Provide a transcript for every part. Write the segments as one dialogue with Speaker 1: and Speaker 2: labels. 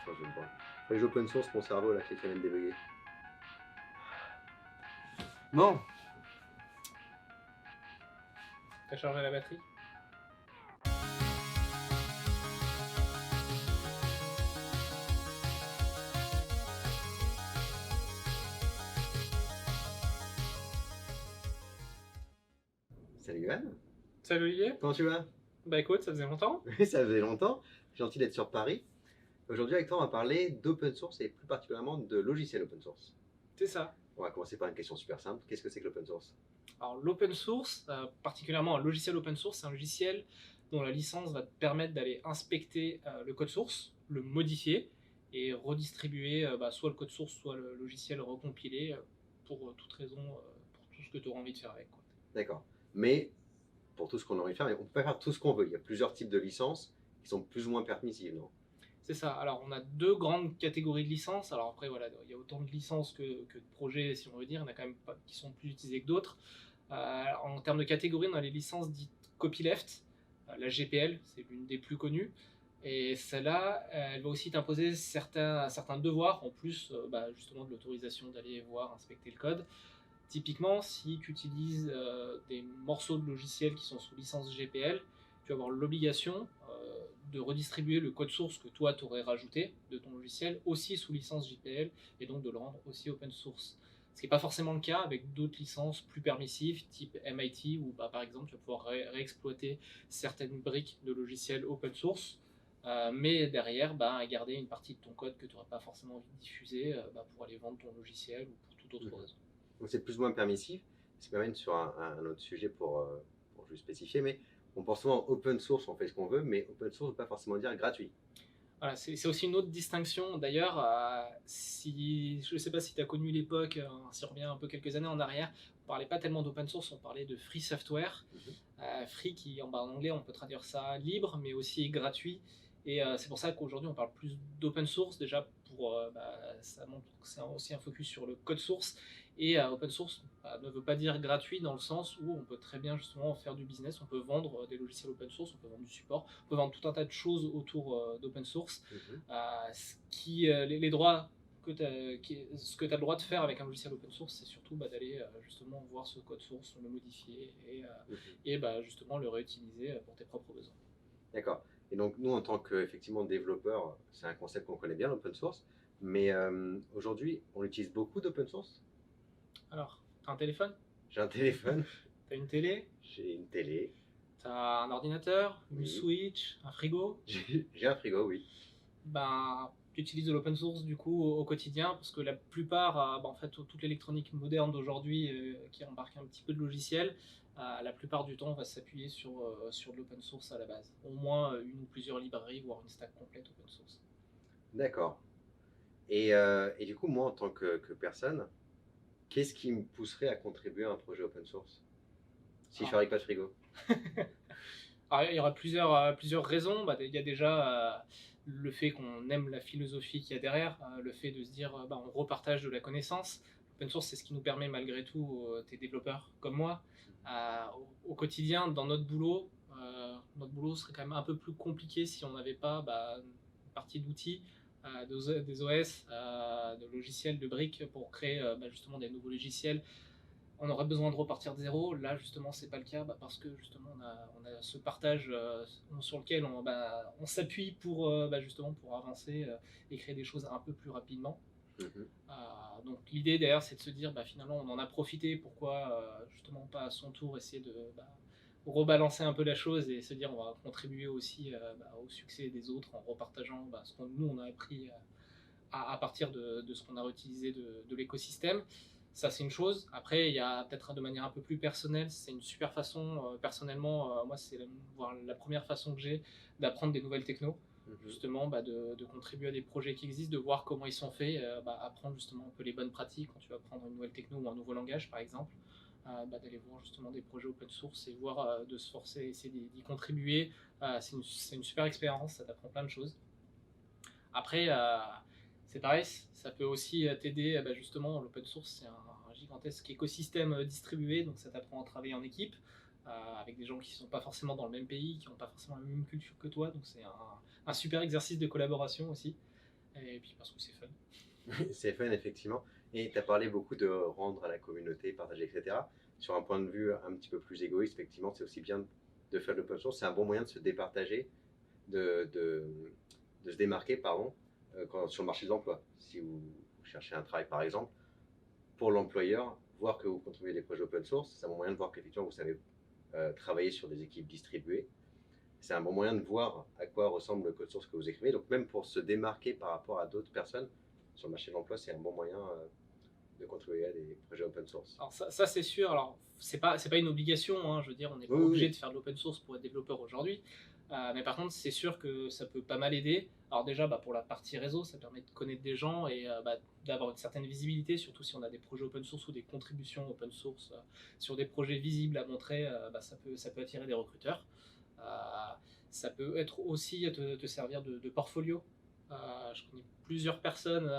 Speaker 1: change de point. Faut que j'open source mon cerveau là qui vient de débugger. Bon,
Speaker 2: T'as chargé la batterie?
Speaker 1: salut Johan,
Speaker 2: Salut Olivier.
Speaker 1: comment tu vas?
Speaker 2: Bah écoute, ça faisait longtemps.
Speaker 1: Oui, ça faisait longtemps, gentil d'être sur Paris. Aujourd'hui avec toi on va parler d'open source et plus particulièrement de logiciels open source.
Speaker 2: C'est ça.
Speaker 1: On va commencer par une question super simple, qu'est-ce que c'est que l'open source?
Speaker 2: Alors l'open source, particulièrement un logiciel open source, c'est un logiciel dont la licence va te permettre d'aller inspecter le code source, le modifier et redistribuer soit le code source, soit le logiciel recompilé pour toute raison, pour tout ce que tu auras envie de faire avec, quoi.
Speaker 1: D'accord, mais pour tout ce qu'on a envie de faire, on peut pas faire tout ce qu'on veut, il y a plusieurs types de licences qui sont plus ou moins permissives, non?
Speaker 2: C'est ça. Alors, on a deux grandes catégories de licences. Alors après, voilà, il y a autant de licences que de projets, si on veut dire. Il y en a quand même pas qui sont plus utilisés que d'autres. En termes de catégories, on a les licences dites copyleft. La GPL, c'est l'une des plus connues. Et celle-là, elle va aussi t'imposer certains devoirs, en plus justement de l'autorisation d'aller voir, inspecter le code. Typiquement, si tu utilises des morceaux de logiciels qui sont sous licence GPL, tu vas avoir l'obligation de redistribuer le code source que toi tu aurais rajouté de ton logiciel aussi sous licence JPL et donc de le rendre aussi open source. Ce qui n'est pas forcément le cas avec d'autres licences plus permissives, type MIT, où par exemple tu vas pouvoir réexploiter certaines briques de logiciels open source, mais derrière garder une partie de ton code que tu n'aurais pas forcément envie de diffuser pour aller vendre ton logiciel ou pour toute autre raison.
Speaker 1: Donc c'est plus ou moins permissif, ça m'amène sur un autre sujet pour juste spécifier, mais on pense souvent open source, on fait ce qu'on veut, mais open source ne veut pas forcément dire gratuit.
Speaker 2: Voilà, c'est aussi une autre distinction. D'ailleurs, je ne sais pas si tu as connu l'époque, si on revient un peu quelques années en arrière, on ne parlait pas tellement d'open source, on parlait de free software. Free qui, en anglais, on peut traduire ça libre, mais aussi gratuit. Et c'est pour ça qu'aujourd'hui, on parle plus d'open source, déjà pour ça montre que c'est aussi un focus sur le code source. Et open source ne veut pas dire gratuit dans le sens où on peut très bien justement faire du business, on peut vendre des logiciels open source, on peut vendre du support, on peut vendre tout un tas de choses autour d'open source. Les droits ce que tu as le droit de faire avec un logiciel open source, c'est surtout d'aller justement voir ce code source, le modifier et justement le réutiliser pour tes propres besoins.
Speaker 1: D'accord. Et donc nous, en tant que effectivement développeurs, c'est un concept qu'on connaît bien, l'open source, mais aujourd'hui, on utilise beaucoup d'open source.
Speaker 2: Alors, tu as un téléphone?
Speaker 1: J'ai un téléphone,
Speaker 2: Tu as une télé?
Speaker 1: j'ai une télé,
Speaker 2: Tu as un ordinateur? Une
Speaker 1: Oui.
Speaker 2: Switch? Un frigo?
Speaker 1: j'ai un frigo, oui.
Speaker 2: Tu utilises de l'open source du coup au quotidien parce que la plupart, en fait, toute l'électronique moderne d'aujourd'hui qui embarque un petit peu de logiciel, la plupart du temps on va s'appuyer sur de l'open source à la base. Au moins une ou plusieurs librairies, voire une stack complète open source.
Speaker 1: D'accord. Et du coup, moi, en tant que personne, qu'est-ce qui me pousserait à contribuer à un projet open source si je fabrique pas de frigo?
Speaker 2: Alors, il y aura plusieurs raisons. Il y a déjà le fait qu'on aime la philosophie qu'il y a derrière, le fait de se dire on repartage de la connaissance. L'open source, c'est ce qui nous permet malgré tout, tes développeurs comme moi, au quotidien, dans notre boulot serait quand même un peu plus compliqué si on n'avait pas une partie d'outils, des OS, de logiciels, de briques pour créer justement des nouveaux logiciels. On aurait besoin de repartir de zéro. Là, justement, c'est pas le cas parce que justement, on a ce partage sur lequel on s'appuie pour justement pour avancer et créer des choses un peu plus rapidement. Donc l'idée derrière, c'est de se dire finalement, on en a profité. Pourquoi justement pas à son tour essayer de rebalancer un peu la chose et se dire on va contribuer aussi au succès des autres en repartageant ce qu'on nous on a appris à partir de ce qu'on a réutilisé de l'écosystème. Ça, c'est une chose. Après, il y a peut-être de manière un peu plus personnelle, c'est une super façon, personnellement, moi, c'est la première façon que j'ai d'apprendre des nouvelles technos, justement, de contribuer à des projets qui existent, de voir comment ils sont faits, apprendre justement un peu les bonnes pratiques quand tu vas apprendre une nouvelle techno ou un nouveau langage, par exemple, d'aller voir justement des projets open source et voir, de se forcer, essayer d'y contribuer. C'est une super expérience, ça t'apprend plein de choses. Après, c'est pareil, ça peut aussi t'aider, justement, l'open source c'est un gigantesque écosystème distribué, donc ça t'apprend à travailler en équipe, avec des gens qui ne sont pas forcément dans le même pays, qui n'ont pas forcément la même culture que toi, donc c'est un super exercice de collaboration aussi. et puis parce que c'est fun.
Speaker 1: C'est fun, effectivement. Et tu as parlé beaucoup de rendre à la communauté, partager, etc. Sur un point de vue un petit peu plus égoïste, effectivement, c'est aussi bien de faire de l'open source. C'est un bon moyen de se départager, de, de, de se démarquer, pardon, sur le marché de l'emploi. Si vous cherchez un travail, par exemple, pour l'employeur, voir que vous contribuez à des projets open source, c'est un bon moyen de voir qu'effectivement vous savez travailler sur des équipes distribuées. C'est un bon moyen de voir à quoi ressemble le code source que vous écrivez. Donc même pour se démarquer par rapport à d'autres personnes sur le marché de l'emploi, c'est un bon moyen de contribuer à des projets open source.
Speaker 2: Alors ça c'est sûr, alors c'est pas une obligation, hein, je veux dire, on n'est pas
Speaker 1: Oui,
Speaker 2: obligé
Speaker 1: oui.
Speaker 2: de faire de l'open source pour être développeur aujourd'hui, mais par contre c'est sûr que ça peut pas mal aider. Alors déjà pour la partie réseau, ça permet de connaître des gens et d'avoir une certaine visibilité, surtout si on a des projets open source ou des contributions open source sur des projets visibles à montrer, ça peut attirer des recruteurs. Euh, Ça peut être aussi te servir de portfolio. Je connais plusieurs personnes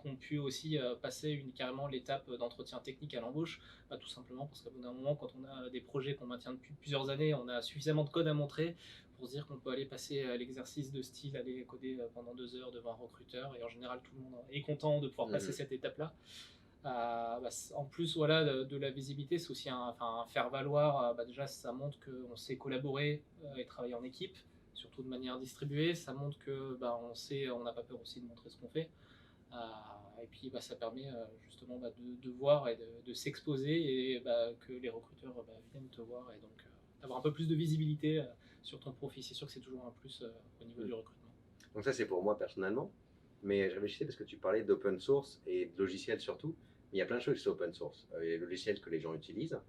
Speaker 2: qui ont pu aussi passer carrément l'étape d'entretien technique à l'embauche, tout simplement parce qu'à bout d'un moment, quand on a des projets qu'on maintient depuis plusieurs années, on a suffisamment de code à montrer pour se dire qu'on peut aller passer l'exercice de style, aller coder pendant 2 heures devant un recruteur, et en général tout le monde est content de pouvoir passer cette étape-là. En plus voilà, de la visibilité, c'est aussi un faire valoir. Déjà ça montre qu'on sait collaborer et travailler en équipe, surtout de manière distribuée. Ça montre que on n'a pas peur aussi de montrer ce qu'on fait. Et puis ça permet justement de voir et de s'exposer, et que les recruteurs viennent te voir, et donc d'avoir un peu plus de visibilité sur ton profil. C'est sûr que c'est toujours un plus au niveau du recrutement.
Speaker 1: Donc ça c'est pour moi personnellement, mais je réfléchissais parce que tu parlais d'open source et de logiciels surtout. Il y a plein de choses qui sont open source. Il y a les logiciels que les gens utilisent,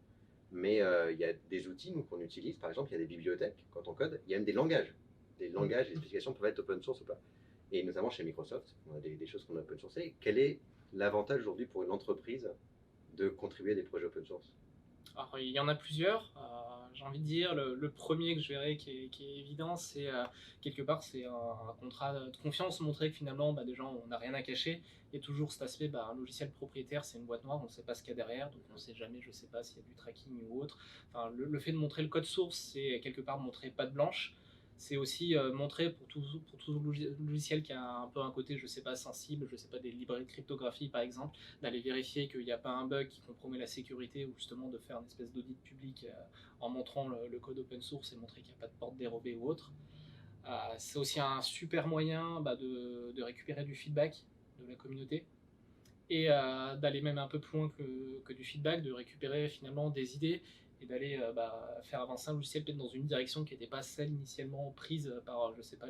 Speaker 1: mais il y a des outils nous qu'on utilise. Par exemple, il y a des bibliothèques quand on code. Il y a même des langages. Des langages, des spécifications peuvent être open source ou pas. Et notamment chez Microsoft, on a des choses qu'on a open sourcées. Quel est l'avantage aujourd'hui pour une entreprise de contribuer à des projets open source?
Speaker 2: Alors, il y en a plusieurs. J'ai envie de dire, le premier que je verrais qui est évident, c'est quelque part, c'est un contrat de confiance, montrer que finalement, déjà, on n'a rien à cacher. Il y a toujours cet aspect, un logiciel propriétaire, c'est une boîte noire, on ne sait pas ce qu'il y a derrière, donc on ne sait jamais, je ne sais pas s'il y a du tracking ou autre. Enfin, le fait de montrer le code source, c'est quelque part montrer patte blanche. C'est aussi montrer pour tout logiciel qui a un peu un côté, je sais pas, sensible, je sais pas, des librairies de cryptographie par exemple, d'aller vérifier qu'il n'y a pas un bug qui compromet la sécurité, ou justement de faire une espèce d'audit public en montrant le code open source et montrer qu'il n'y a pas de porte dérobée ou autre. C'est aussi un super moyen de récupérer du feedback de la communauté, et d'aller même un peu plus loin que du feedback, de récupérer finalement des idées, et d'aller faire avancer un logiciel peut-être dans une direction qui n'était pas celle initialement prise par, je sais pas,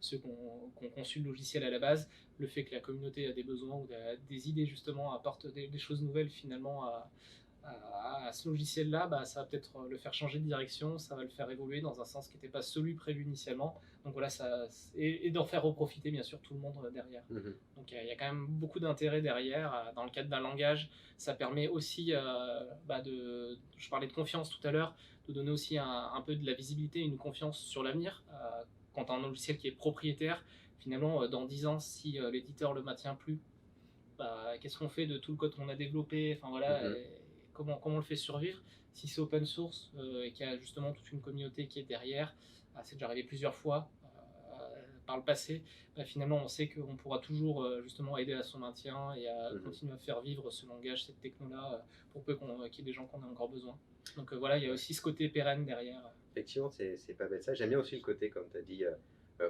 Speaker 2: ceux qui ont conçu le logiciel à la base. Le fait que la communauté a des besoins ou des idées justement apporte des choses nouvelles finalement à ce logiciel-là, ça va peut-être le faire changer de direction, ça va le faire évoluer dans un sens qui n'était pas celui prévu initialement. Donc voilà, et d'en faire reprofiter bien sûr tout le monde derrière. Donc il y a quand même beaucoup d'intérêt derrière. Dans le cadre d'un langage, ça permet aussi, je parlais de confiance tout à l'heure, de donner aussi un peu de la visibilité, une confiance sur l'avenir. Quand un logiciel qui est propriétaire, finalement, dans 10 ans, si l'éditeur le maintient plus, qu'est-ce qu'on fait de tout le code qu'on a développé, enfin voilà, comment on le fait survivre. Si c'est open source et qu'il y a justement toute une communauté qui est derrière, c'est déjà arrivé plusieurs fois par le passé, finalement on sait qu'on pourra toujours justement aider à son maintien et à continuer à faire vivre ce langage, cette techno-là, pour peu qu'il y ait des gens qu'on a encore besoin. Donc voilà, il y a aussi ce côté pérenne derrière.
Speaker 1: Effectivement, c'est pas bête ça. J'aime bien aussi le côté, comme tu as dit,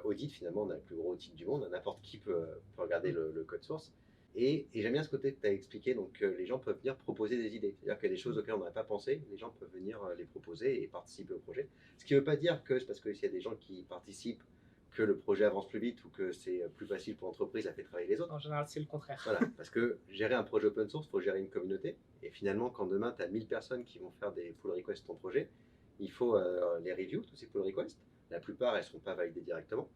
Speaker 1: audit. Finalement, on a le plus gros audit du monde. N'importe qui peut regarder le code source. Et j'aime bien ce côté que tu as expliqué. Donc, les gens peuvent venir proposer des idées. C'est-à-dire qu'il y a des choses auxquelles on n'aurait pas pensé. Les gens peuvent venir les proposer et participer au projet. Ce qui ne veut pas dire que c'est parce qu'il y a des gens qui participent que le projet avance plus vite ou que c'est plus facile pour l'entreprise à faire travailler les autres.
Speaker 2: En général, c'est le contraire.
Speaker 1: Voilà, parce que gérer un projet open source, il faut gérer une communauté. Et finalement, quand demain, tu as 1000 personnes qui vont faire des pull requests de ton projet, il faut les review, tous ces pull requests. La plupart, elles ne seront pas validées directement.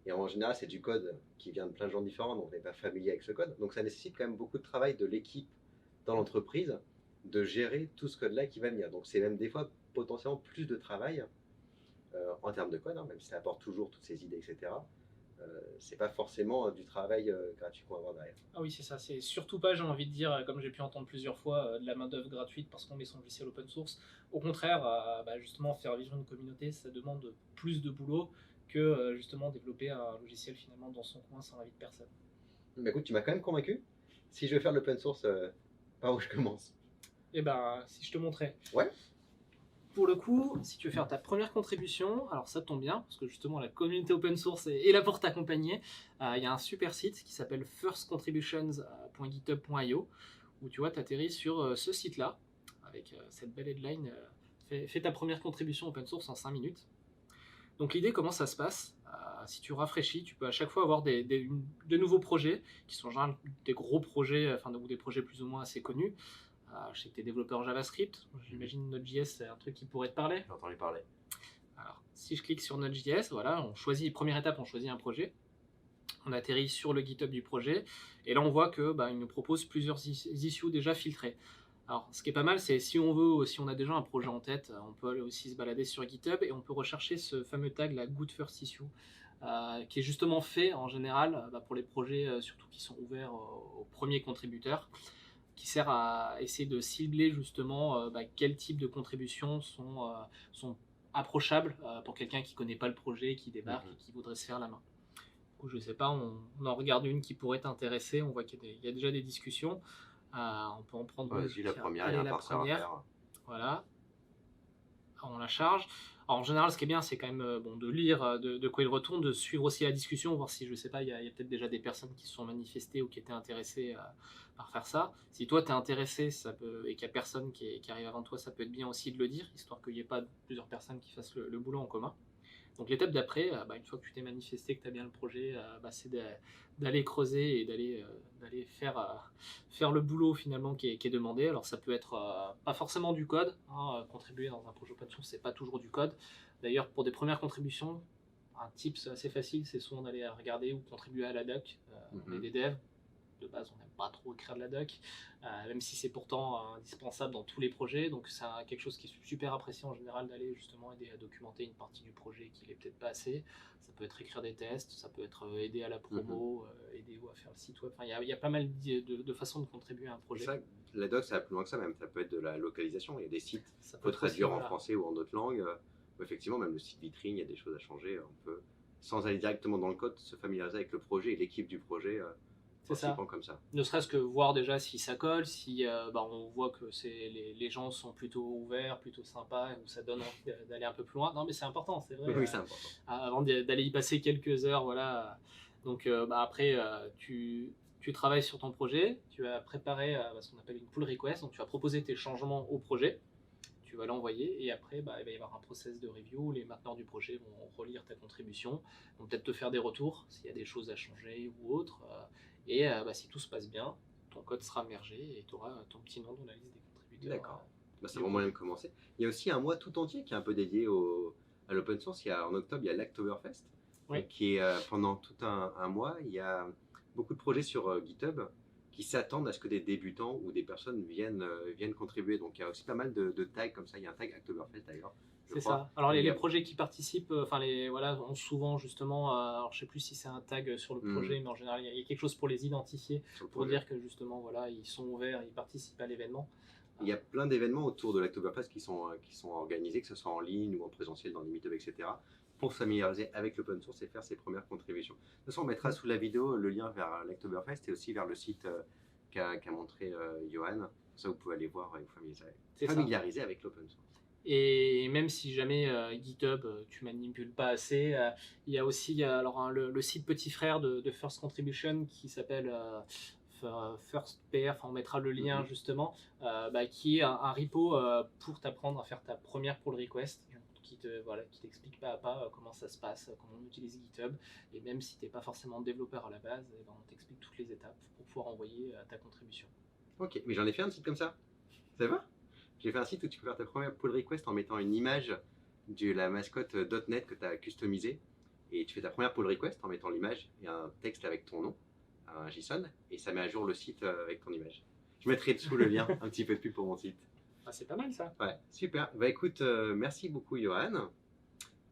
Speaker 1: Et en général, c'est du code qui vient de plein de gens différents, donc on n'est pas familier avec ce code. Donc ça nécessite quand même beaucoup de travail de l'équipe dans l'entreprise de gérer tout ce code-là qui va venir. Donc c'est même des fois potentiellement plus de travail en termes de code, même si ça apporte toujours toutes ces idées, etc. C'est pas forcément du travail gratuit qu'on va avoir derrière.
Speaker 2: Ah oui, c'est ça. C'est surtout pas, j'ai envie de dire, comme j'ai pu entendre plusieurs fois, de la main-d'œuvre gratuite parce qu'on met son logiciel open source. Au contraire, justement, faire vivre une communauté, ça demande plus de boulot. que justement développer un logiciel finalement dans son coin sans l'avis de personne.
Speaker 1: Bah, écoute, tu m'as quand même convaincu. Si je veux faire de l'open source, par où je commence?
Speaker 2: Et ben, si je te montrais.
Speaker 1: Ouais.
Speaker 2: Pour le coup, si tu veux faire ta première contribution, alors ça tombe bien, parce que justement la communauté open source est là pour t'accompagner. Il y a un super site qui s'appelle firstcontributions.github.io, où tu vois, tu atterris sur ce site-là, avec cette belle headline, fais ta première contribution open source en 5 minutes. Donc l'idée, comment ça se passe? Si tu rafraîchis, tu peux à chaque fois avoir de nouveaux projets, qui sont en général des gros projets, ou des projets plus ou moins assez connus. Je sais que tu es développeur JavaScript, j'imagine Node.js c'est un truc qui pourrait te parler.
Speaker 1: J'ai entendu parler.
Speaker 2: Alors, si je clique sur Node.js, voilà, première étape, on choisit un projet, on atterrit sur le GitHub du projet, et là on voit que il nous propose plusieurs issues déjà filtrées. Alors, ce qui est pas mal, c'est si on a déjà un projet en tête, on peut aller aussi se balader sur GitHub et on peut rechercher ce fameux tag, la Good First Issue, qui est justement fait en général pour les projets surtout qui sont ouverts aux premiers contributeurs, qui sert à essayer de cibler justement quel type de contributions sont approchables pour quelqu'un qui ne connaît pas le projet, qui débarque et qui voudrait se faire la main. Du coup, je ne sais pas, on en regarde une qui pourrait t'intéresser, on voit qu'il y a déjà des discussions. On peut en prendre une.
Speaker 1: Vas-y, la première, il y a un parseur à faire.
Speaker 2: Voilà. Alors, on la charge. Alors, en général, ce qui est bien, c'est quand même de lire de quoi il retourne, de suivre aussi la discussion, voir si, je sais pas, il y a peut-être déjà des personnes qui se sont manifestées ou qui étaient intéressées par faire ça. Si toi, tu es intéressé et qu'il n'y a personne qui arrive avant toi, ça peut être bien aussi de le dire, histoire qu'il n'y ait pas plusieurs personnes qui fassent le boulot en commun. Donc l'étape d'après, une fois que tu t'es manifesté, que tu as bien le projet, c'est d'aller creuser et d'aller faire le boulot finalement qui est demandé. Alors ça peut être pas forcément du code, contribuer dans un projet open source, c'est pas toujours du code. D'ailleurs, pour des premières contributions, un tips assez facile, c'est souvent d'aller regarder ou contribuer à la doc. On est des devs, de base on n'aime pas trop écrire de la doc, même si c'est pourtant indispensable dans tous les projets, donc c'est quelque chose qui est super apprécié en général d'aller justement aider à documenter une partie du projet qui n'est peut-être pas assez. Ça peut être écrire des tests, ça peut être aider à la promo, aider à faire le site web, il y a pas mal de façons de contribuer à un projet.
Speaker 1: Ça, la doc ça va plus loin que ça même, ça peut être de la localisation, il y a des sites, il faut traduire en français ou en d'autres langues, effectivement même le site vitrine, il y a des choses à changer, on peut sans aller directement dans le code se familiariser avec le projet et l'équipe du projet.
Speaker 2: C'est ça.
Speaker 1: Comme ça.
Speaker 2: Ne serait-ce que voir déjà si ça colle, si on voit que les gens sont plutôt ouverts, plutôt sympas, ou ça donne envie d'aller un peu plus loin. Non, mais c'est important, c'est vrai.
Speaker 1: Oui, c'est important.
Speaker 2: Avant d'aller y passer quelques heures, voilà. Donc après, tu travailles sur ton projet, tu as préparé ce qu'on appelle une pull request, donc tu vas proposer tes changements au projet. Tu vas l'envoyer et après il va y avoir un process de review, les mainteneurs du projet vont relire ta contribution, vont peut-être te faire des retours s'il y a des choses à changer ou autre, et si tout se passe bien, ton code sera mergé et tu auras ton petit nom dans la liste des contributeurs.
Speaker 1: D'accord, c'est bon moyen de commencer. Il y a aussi un mois tout entier qui est un peu dédié à l'open source. En octobre il y a l'Hacktoberfest, qui est pendant tout un mois, il y a beaucoup de projets sur GitHub qui s'attendent à ce que des débutants ou des personnes viennent contribuer. Donc il y a aussi pas mal de tags comme ça. Il y a un tag Hacktoberfest d'ailleurs.
Speaker 2: C'est ça. Alors les projets qui participent, ont souvent justement, alors je sais plus si c'est un tag sur le projet, mais en général il y a quelque chose pour les identifier, pour dire que justement voilà ils sont ouverts, ils participent à l'événement.
Speaker 1: Il y a plein d'événements autour de l'Hacktoberfest qui sont organisés, que ce soit en ligne ou en présentiel dans les meetups, etc. pour se familiariser avec l'open source et faire ses premières contributions. De toute façon, on mettra sous la vidéo le lien vers l'Hacktoberfest et aussi vers le site qu'a montré Johan. Comme ça, vous pouvez aller voir et vous familiariser avec l'open source.
Speaker 2: Et même si jamais GitHub, tu manipules pas assez, il y a aussi le site petit frère de First Contribution qui s'appelle FirstPR, on mettra le lien justement, qui est un repo pour t'apprendre à faire ta première pull request, qui t'explique pas à pas comment ça se passe, comment on utilise GitHub, et même si tu n'es pas forcément développeur à la base, on t'explique toutes les étapes pour pouvoir envoyer ta contribution.
Speaker 1: Ok, mais j'en ai fait un site comme ça, ça va? J'ai fait un site où tu peux faire ta première pull request en mettant une image de la mascotte .NET que tu as customisée, et tu fais ta première pull request en mettant l'image et un texte avec ton nom, un JSON, et ça met à jour le site avec ton image. Je mettrai dessous le lien, un petit peu de pub pour mon site.
Speaker 2: C'est pas mal ça.
Speaker 1: Ouais, super. Écoute, merci beaucoup Johan.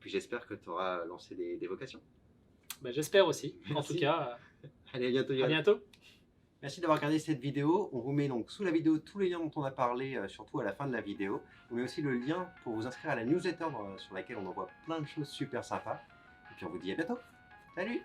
Speaker 1: Puis j'espère que tu auras lancé des vocations.
Speaker 2: J'espère aussi.
Speaker 1: Merci.
Speaker 2: En tout cas,
Speaker 1: allez, à bientôt Johan.
Speaker 2: À bientôt.
Speaker 1: Merci d'avoir regardé cette vidéo. On vous met donc sous la vidéo tous les liens dont on a parlé, surtout à la fin de la vidéo. On met aussi le lien pour vous inscrire à la newsletter sur laquelle on envoie plein de choses super sympas. Et puis on vous dit à bientôt. Salut!